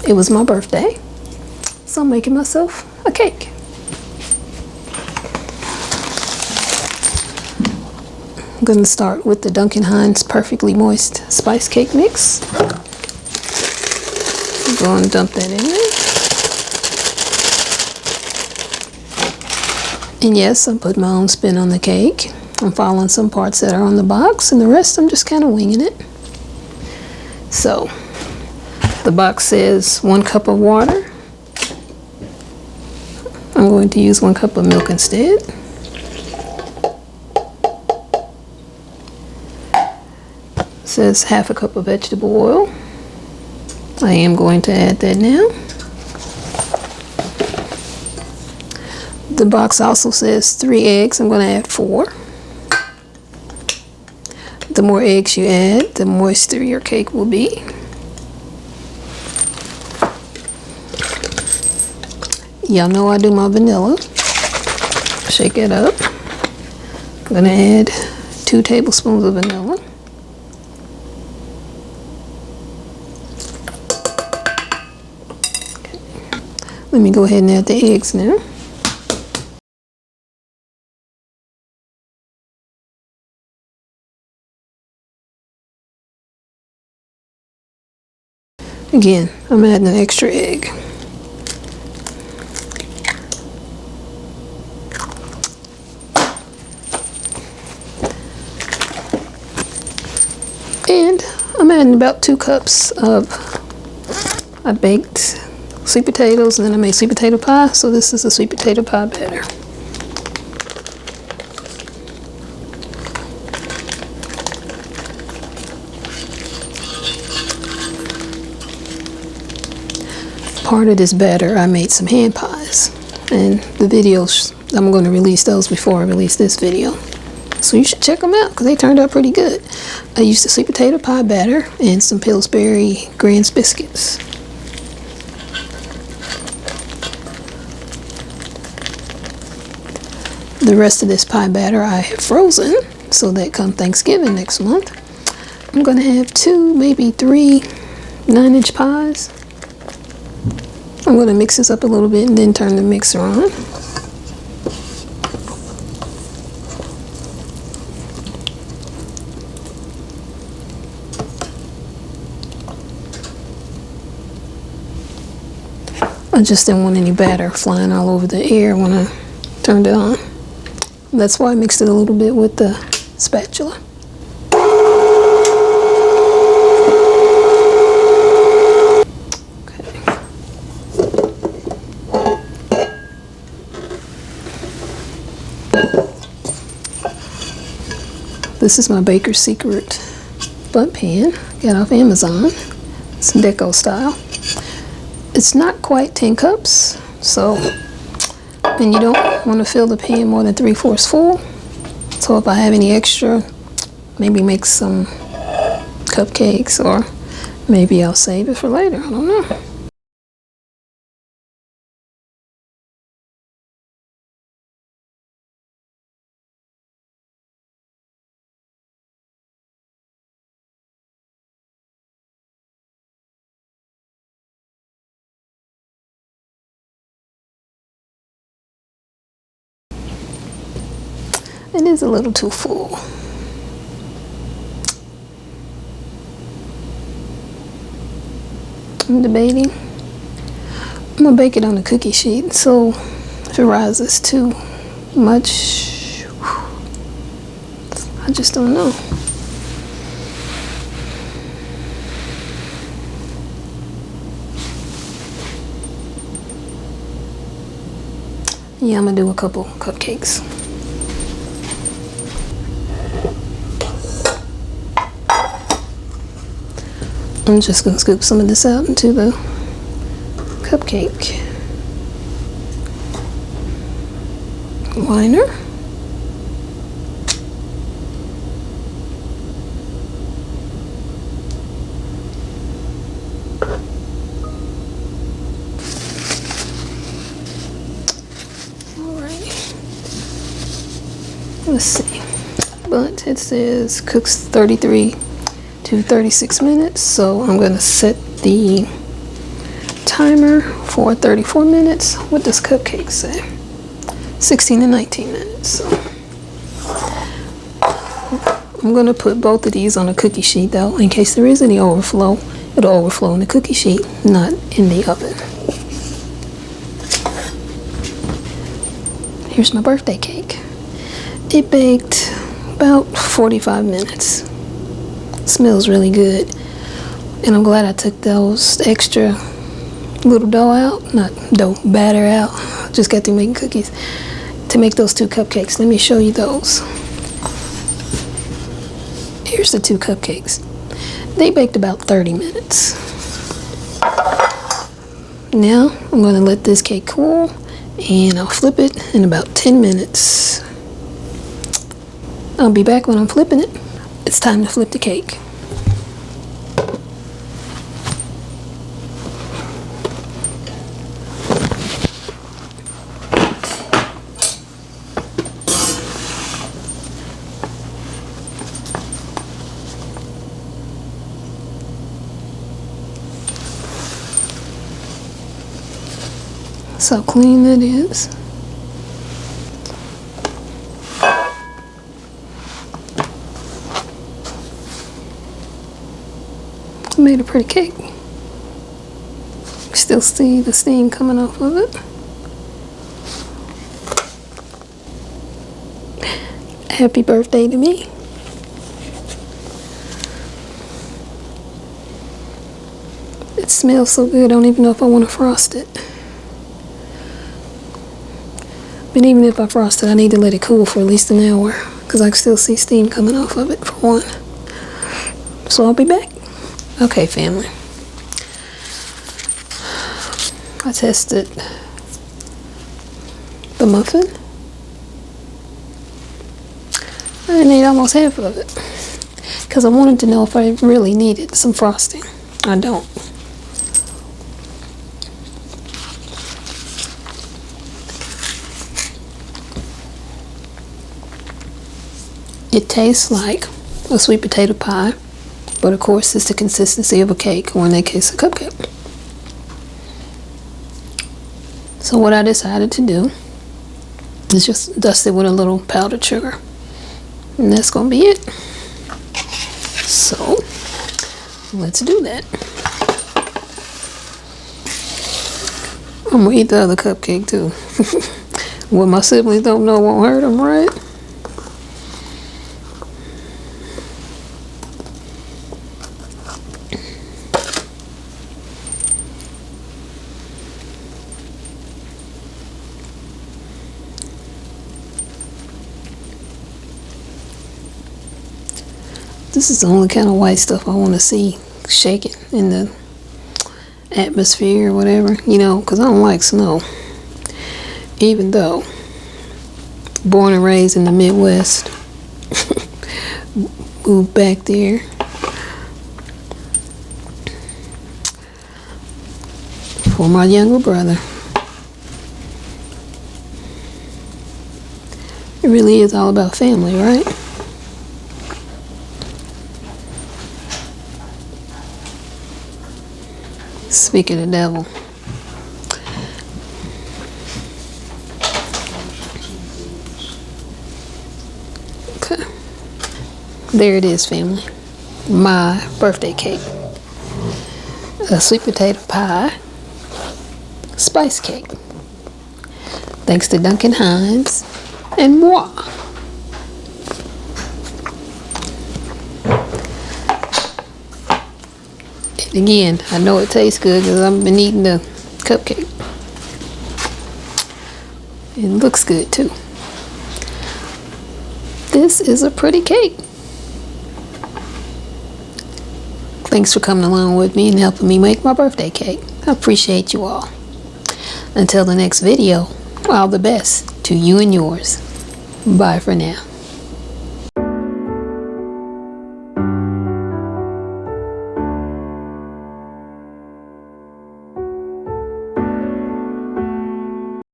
it was my birthday, so I'm making myself a cake. I'm going to start with the Duncan Hines Perfectly Moist Spice Cake Mix. I'm going to dump that in there. And yes, I put my own spin on the cake. I'm following some parts that are on the box, and the rest I'm just kind of winging it. So, the box says 1 cup of water. I'm going to use 1 cup of milk instead. It says half a cup of vegetable oil. I am going to add that now. The box also says 3 eggs. I'm going to add 4. The more eggs you add, the moister your cake will be. Y'all know I do my vanilla. Shake it up. I'm going to add 2 tablespoons of vanilla. Okay. Let me go ahead and add the eggs now. Again, I'm adding an extra egg. And I'm adding about 2 cups of, I baked sweet potatoes and then I made sweet potato pie, so this is a sweet potato pie batter. Part of this batter I made some hand pies, and the videos, I'm going to release those before I release this video. So you should check them out because they turned out pretty good. I used a sweet potato pie batter and some Pillsbury Grand's biscuits. The rest of this pie batter I have frozen so that come Thanksgiving next month, I'm going to have 2, maybe 3 9-inch pies. I'm going to mix this up a little bit and then turn the mixer on. I just didn't want any batter flying all over the air when I turned it on. That's why I mixed it a little bit with the spatula. This is my Baker's Secret butt pan. Got off Amazon. It's deco style. It's not quite 10 cups, so, and you don't want to fill the pan more than 3/4 full. So if I have any extra, maybe make some cupcakes, or maybe I'll save it for later. I don't know. It is a little too full. I'm debating. I'm gonna bake it on a cookie sheet, so if it rises too much, I just don't know. Yeah, I'm gonna do a couple cupcakes. I'm just going to scoop some of this out into the cupcake liner. Alright. Let's see. But it says cooks 33 to 36 minutes, so I'm going to set the timer for 34 minutes. What does Cupcakes say? 16 to 19 minutes. So I'm going to put both of these on a cookie sheet though, in case there is any overflow. It'll overflow in the cookie sheet, not in the oven. Here's my birthday cake. It baked about 45 minutes. Smells really good. And I'm glad I took those extra little dough out, not dough, batter out. Just got through making cookies to make those 2 cupcakes. Let me show you those. Here's the 2 cupcakes. They baked about 30 minutes. Now I'm going to let this cake cool and I'll flip it in about 10 minutes. I'll be back when I'm flipping it. It's time to flip the cake. So clean that is. I made a pretty cake. Still see the steam coming off of it. Happy birthday to me. It smells so good, I don't even know if I want to frost it. But even if I frost it, I need to let it cool for at least an hour because I can still see steam coming off of it for one. So I'll be back. Okay, family. I tested the muffin. I ate almost half of it because I wanted to know if I really needed some frosting. I don't. It tastes like a sweet potato pie, but of course it's the consistency of a cake, or in that case a cupcake. So what I decided to do is just dust it with a little powdered sugar, and that's gonna be it. So let's do that. I'm gonna eat the other cupcake too. What my siblings don't know won't hurt them, right? This is the only kind of white stuff I want to see shaking in the atmosphere or whatever, you know, because I don't like snow. Even though, born and raised in the Midwest, moved back there. For my younger brother. It really is all about family, right? Speak of the devil. Okay. There it is, family. My birthday cake. A sweet potato pie. Spice cake. Thanks to Duncan Hines and moi. Again, I know it tastes good because I've been eating the cupcake. It looks good too. This is a pretty cake. Thanks for coming along with me and helping me make my birthday cake. I appreciate you all. Until the next video, all the best to you and yours. Bye for now.